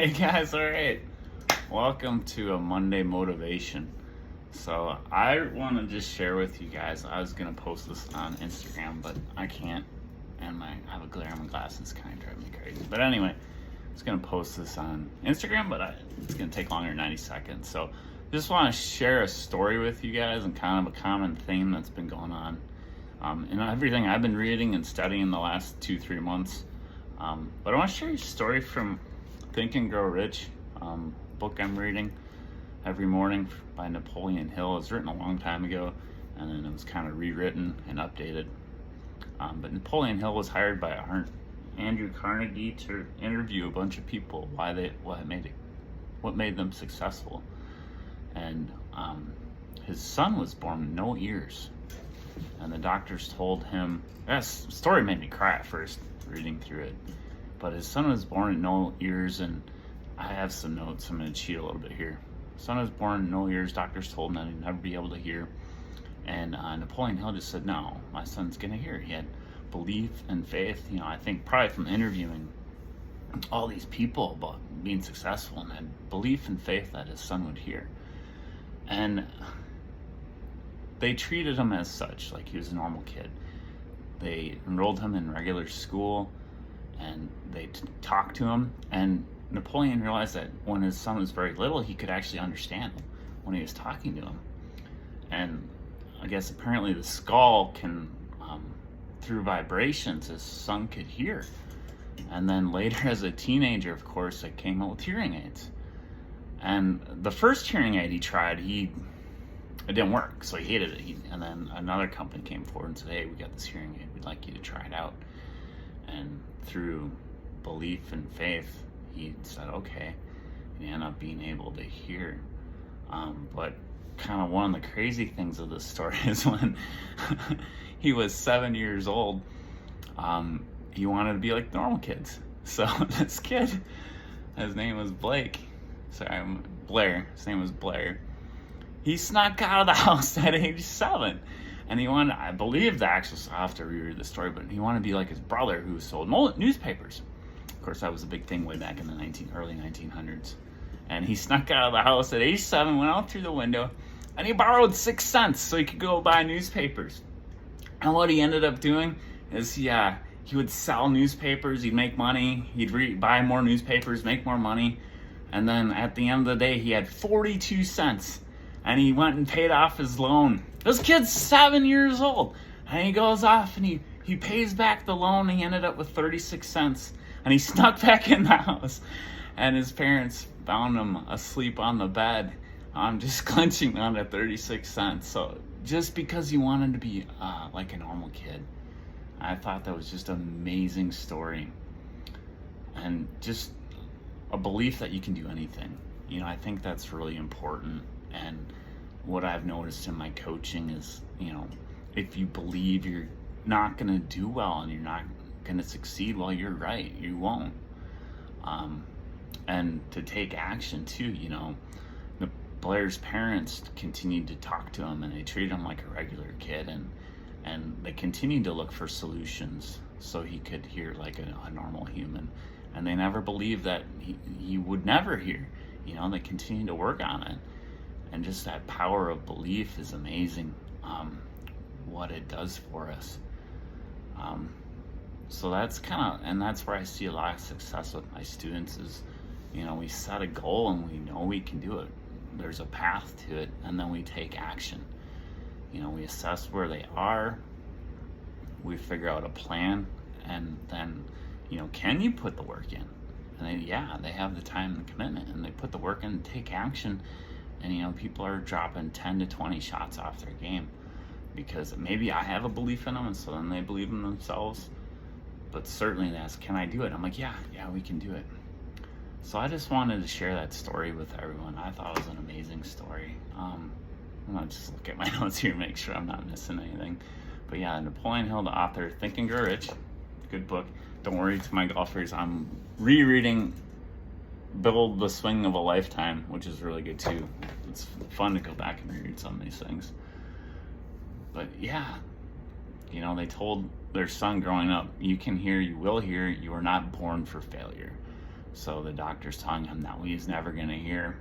Hey guys, all right. Welcome to a Monday motivation. So I want to just share with you guys. I was gonna post this on Instagram, but I can't, and I have a glare on my glasses, kind of driving me crazy. But anyway, I was gonna post this on Instagram, but it's gonna take longer than 90 seconds. So just want to share a story with you guys and kind of a common theme that's been going on in everything I've been reading and studying the last 2-3 months. But I want to share a story from Think and Grow Rich, book I'm reading every morning by Napoleon Hill. It was written a long time ago, and then it was kind of rewritten and updated. But Napoleon Hill was hired by Andrew Carnegie to interview a bunch of people what made them successful. And his son was born with no ears, and the doctors told him. That story made me cry at first reading through it. But his son was born with no ears, and I have some notes. I'm going to cheat a little bit here. Son was born with no ears. Doctors told him that he'd never be able to hear. And Napoleon Hill just said, no, my son's going to hear. He had belief and faith. I think probably from interviewing all these people about being successful, and had belief and faith that his son would hear. And they treated him as such, like he was a normal kid. They enrolled him in regular school, and they talked to him, and Napoleon realized that when his son was very little, he could actually understand him when he was talking to him. And I guess apparently the skull can, through vibrations, his son could hear. And then later as a teenager, of course, it came out with hearing aids. And the first hearing aid he tried, it didn't work, so he hated it. And then another company came forward and said, hey, we got this hearing aid, we'd like you to try it out. And through belief and faith, he said, okay, and he ended up being able to hear. But kind of one of the crazy things of this story is when he was 7 years old, he wanted to be like normal kids. So this kid, his name was Blair. His name was Blair. He snuck out of the house at age 7. And he wanted, I believe that actually, so I'll have to reread the story, but he wanted to be like his brother who sold newspapers. Of course, that was a big thing way back in the early 1900s. And he snuck out of the house at age 7, went out through the window, and he borrowed 6 cents so he could go buy newspapers. And what he ended up doing is he would sell newspapers, he'd make money, he'd buy more newspapers, make more money, and then at the end of the day, he had 42 cents. And he went and paid off his loan. This kid's 7 years old. And he goes off and he pays back the loan. And he ended up with 36 cents. And he snuck back in the house. And his parents found him asleep on the bed, just clenching on the 36 cents. So just because he wanted to be like a normal kid. I thought that was just an amazing story. And just a belief that you can do anything. I think that's really important. And what I've noticed in my coaching is, if you believe you're not going to do well and you're not going to succeed, well, you're right, you won't. And to take action too, Blair's parents continued to talk to him, and they treated him like a regular kid, and they continued to look for solutions so he could hear like a normal human. And they never believed that he would never hear. They continued to work on it. And just that power of belief is amazing, what it does for us. So that's that's where I see a lot of success with my students is, we set a goal and we know we can do it. There's a path to it, and then we take action. We assess where they are, we figure out a plan, and then, can you put the work in? And they have the time and the commitment, and they put the work in and take action. And people are dropping 10 to 20 shots off their game because maybe I have a belief in them, and so then they believe in themselves. But certainly that's, can I do it? I'm like, yeah, we can do it. So I just wanted to share that story with everyone. I thought it was an amazing story. I'm gonna just look at my notes here, make sure I'm not missing anything. But yeah, Napoleon Hill, the author, Think and Grow Rich, good book. Don't worry, to my golfers, I'm rereading Build the Swing of a Lifetime, which is really good too. It's fun to go back and read some of these things. But yeah, they told their son growing up, you can hear, you will hear, you are not born for failure. So the doctor's telling him that he's never gonna hear.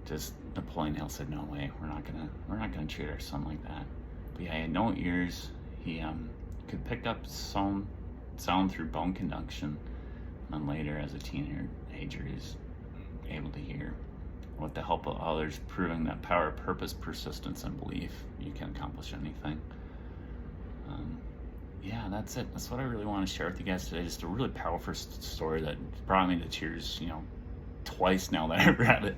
Just Napoleon Hill said, no way, we're not gonna treat our son like that. But yeah, he had no ears. He could pick up sound through bone conduction, and then later as a teenager he's able to hear. With the help of others, proving that power, purpose, persistence, and belief, you can accomplish anything. Yeah, that's it. That's what I really want to share with you guys today. Just a really powerful story that brought me to tears, twice now that I read it.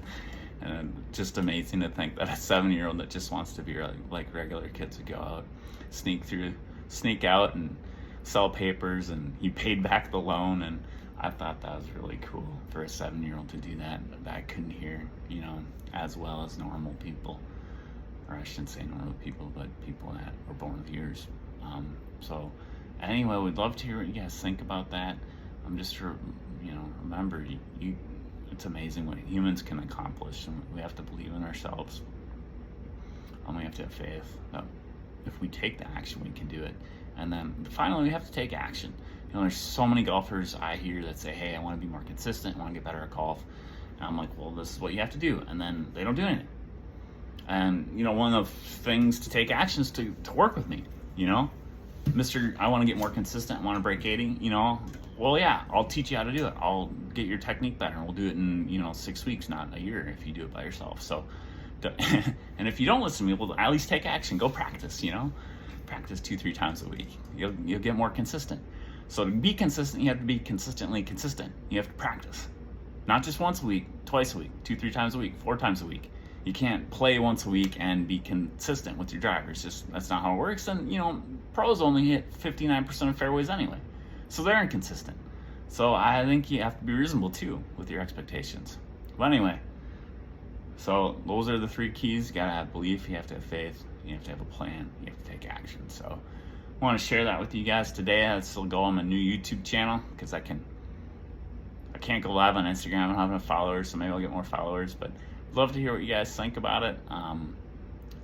And just amazing to think that a 7-year-old that just wants to be like regular kids would go out, sneak out and sell papers, and he paid back the loan. And I thought that was really cool for a 7-year-old to do that couldn't hear, as well as normal people. Or I shouldn't say normal people, but people that were born with ears. So anyway, we'd love to hear what you guys think about that. Just remember, it's amazing what humans can accomplish, and we have to believe in ourselves. We have to have faith that if we take the action, we can do it. And then finally, we have to take action. There's so many golfers I hear that say, hey, I want to be more consistent, I want to get better at golf. And I'm like, well, this is what you have to do. And then they don't do anything. And, one of the things to take action is to work with me, Mr. I want to get more consistent, I want to break 80, well, yeah, I'll teach you how to do it. I'll get your technique better. We'll do it in, 6 weeks, not a year if you do it by yourself. So, and if you don't listen to me, well, at least take action. Go practice, Practice 2-3 times a week. You'll get more consistent. So to be consistent, you have to be consistently consistent. You have to practice. Not just once a week, twice a week, 2-3 times a week, 4 times a week. You can't play once a week and be consistent with your driver. That's not how it works. And, pros only hit 59% of fairways anyway. So they're inconsistent. So I think you have to be reasonable too with your expectations. But anyway, so those are the 3 keys. You gotta have belief, you have to have faith, you have to have a plan, you have to take action. So I want to share that with you guys today. I still go on my new YouTube channel because I can't go live on Instagram. I don't have enough followers, so maybe I'll get more followers. But I'd love to hear what you guys think about it,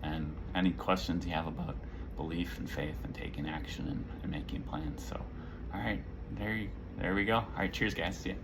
and any questions you have about belief and faith and taking action and making plans. So, all right, there we go. All right, cheers, guys. See ya.